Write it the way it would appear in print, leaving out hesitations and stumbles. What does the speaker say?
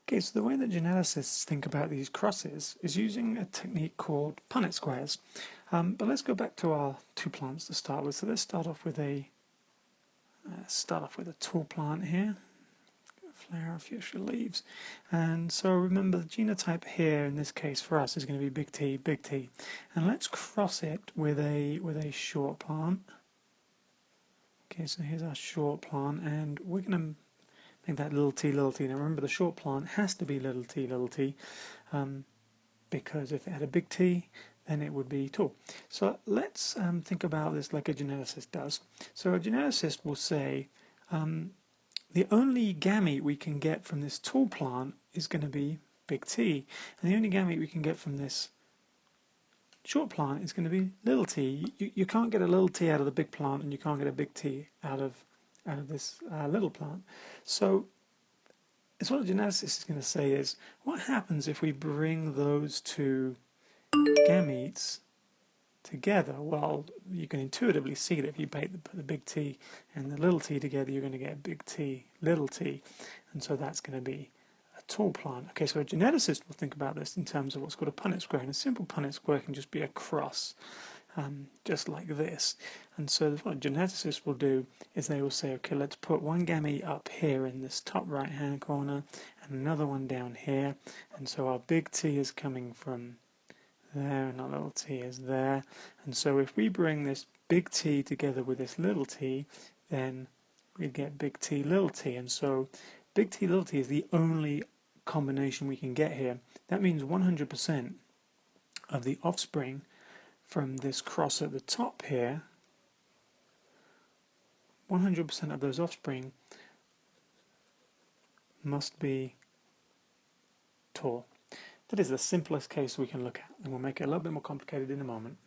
Okay, so the way that geneticists think about these crosses is using a technique called Punnett squares. But let's go back to our two plants to start with. So let's start off with a tall plant here. Flare a few extra leaves, and so remember the genotype here in this case for us is going to be big T, and let's cross it with a short plant. Okay, so here's our short plant, and we're going to make that little t. Now remember the short plant has to be little t, because if it had a big T, then it would be tall. So let's think about this like a geneticist does. So a geneticist will say the only gamete we can get from this tall plant is going to be big T, and the only gamete we can get from this short plant is going to be little t. You can't get a little t out of the big plant, and you can't get a big T out of this little plant. So what a geneticist is going to say is, what happens if we bring those two gametes together? Well, you can intuitively see that if you put the big T and the little t together, you're going to get big T, little t, and so that's going to be a tall plant. Okay, so a geneticist will think about this in terms of what's called a Punnett square, and a simple Punnett square can just be a cross, just like this. And so what a geneticist will do is they will say, okay, let's put one gamete up here in this top right hand corner and another one down here, and so our big T is coming from there and our little t is there, and so if we bring this big T together with this little t, then we get big T, little t, and so big T, little t is the only combination we can get here. That means 100% of the offspring from this cross at the top here, 100% of those offspring must be tall. That is the simplest case we can look at, and we'll make it a little bit more complicated in a moment.